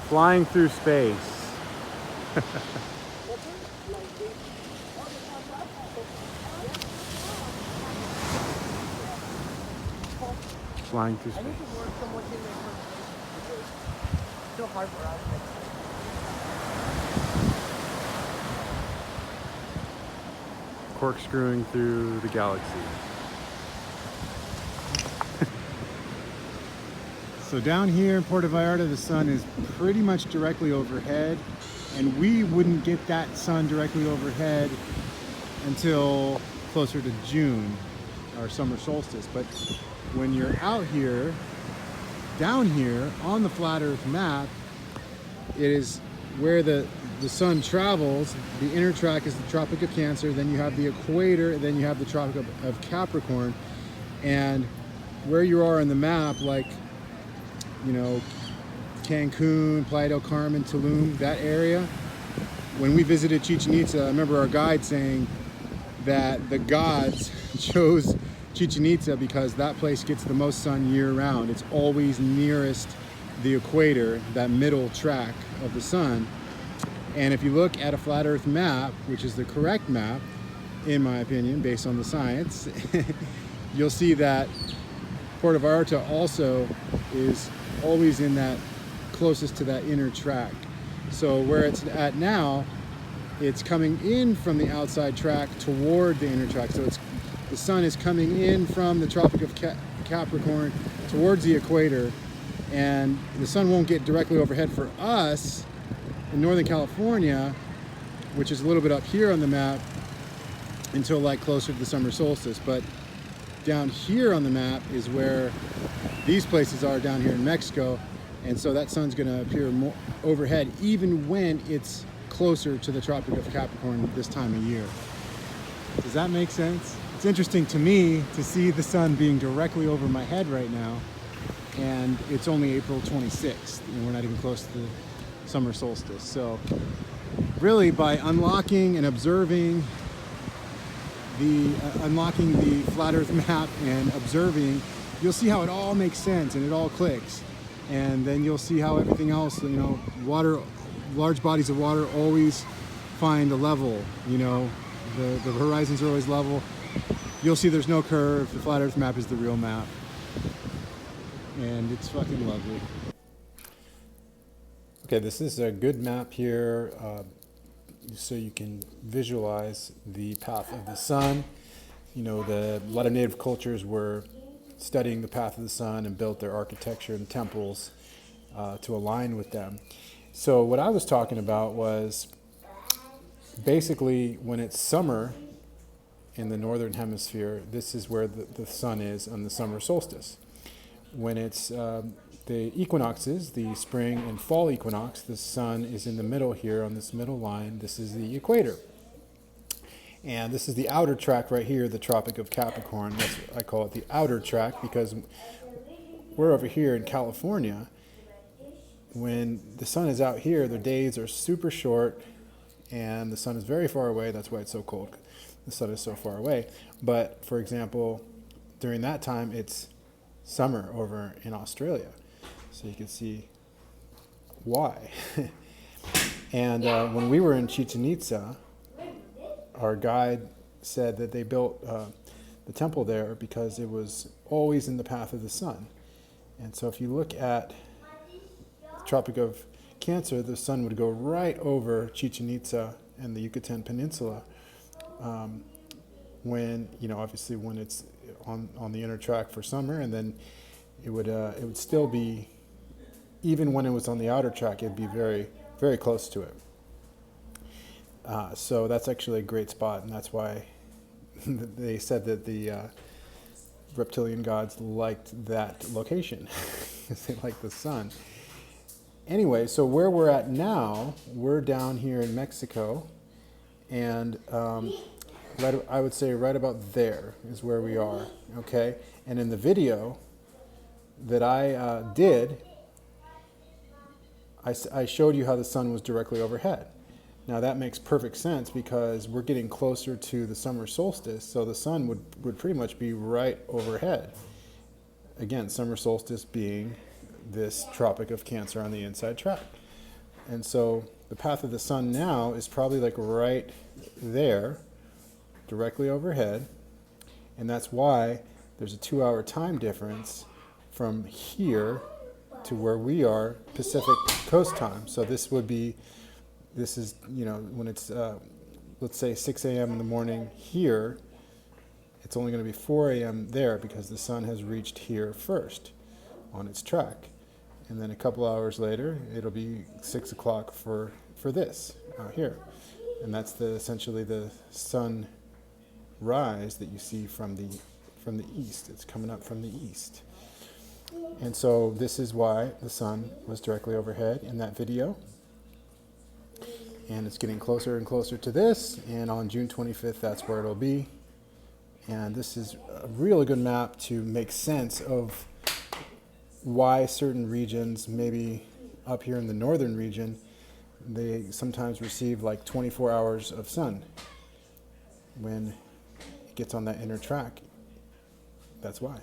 Flying through space. Flying through space. Corkscrewing through the galaxy. So down here in Puerto Vallarta, the sun is pretty much directly overhead, and we wouldn't get that sun directly overhead until closer to June, our summer solstice. But when you're out here, down here on the flat Earth map, it is where the sun travels. The inner track is the Tropic of Cancer, then you have the equator, then you have the Tropic of Capricorn. And where you are on the map, like, you know, Cancun, Playa del Carmen, Tulum, that area. When we visited Chichen Itza, I remember our guide saying that the gods chose Chichen Itza because that place gets the most sun year round. It's always nearest the equator, that middle track of the sun. And if you look at a flat Earth map, which is the correct map, in my opinion, based on the science, you'll see that Puerto Vallarta also is always in that closest to that inner track. So where it's at now, it's coming in from the outside track toward the inner track. So the sun is coming in from the Tropic of Capricorn towards the equator, and the sun won't get directly overhead for us in Northern California, which is a little bit up here on the map, until like closer to the summer solstice. But down here on the map is where these places are, down here in Mexico, and so that sun's going to appear more overhead even when it's closer to the Tropic of Capricorn this time of year. Does that make sense? It's interesting to me to see the sun being directly over my head right now, and it's only April 26th, and we're not even close to the summer solstice. So really, by unlocking and observing unlocking the flat Earth map and observing, you'll see how it all makes sense and it all clicks. And then you'll see how everything else, you know, large bodies of water always find a level, you know, the horizons are always level. You'll see there's no curve. The flat Earth map is the real map. And it's fucking lovely. Okay, this is a good map here, so you can visualize the path of the sun. You know, a lot of native cultures were studying the path of the sun and built their architecture and temples to align with them. So what I was talking about was basically when it's summer in the northern hemisphere, this is where the sun is on the summer solstice. When it's the equinoxes, the spring and fall equinox, the sun is in the middle here on this middle line. This is the equator. And this is the outer track right here, the Tropic of Capricorn. I call it the outer track because we're over here in California. When the sun is out here, the days are super short and the sun is very far away. That's why it's so cold. The sun is so far away. But for example, during that time, it's summer over in Australia. So you can see why. And when we were in Chichen Itza, our guide said that they built the temple there because it was always in the path of the sun. And so if you look at the Tropic of Cancer, the sun would go right over Chichen Itza and the Yucatan Peninsula when, you know, obviously when it's on the inner track for summer, and then it would still be, even when it was on the outer track, it'd be very, very close to it. So that's actually a great spot, and that's why they said that the reptilian gods liked that location, because they like the sun. Anyway, so where we're at now, we're down here in Mexico, and I would say right about there is where we are, okay? And in the video that I did, I showed you how the sun was directly overhead. Now that makes perfect sense because we're getting closer to the summer solstice, so the sun would pretty much be right overhead. Again, summer solstice being this Tropic of Cancer on the inside track. And so the path of the sun now is probably like right there, directly overhead. And that's why there's a 2-hour time difference from here to where we are Pacific Coast time. So this is, when it's, let's say 6 a.m. in the morning here, it's only going to be 4 a.m. there because the sun has reached here first on its track. And then a couple hours later, it'll be 6 o'clock for this out here. And that's essentially the sun rise that you see from the east. It's coming up from the east. And so this is why the sun was directly overhead in that video. And it's getting closer and closer to this. And on June 25th, that's where it'll be. And this is a really good map to make sense of why certain regions, maybe up here in the northern region, they sometimes receive like 24 hours of sun when it gets on that inner track. That's why.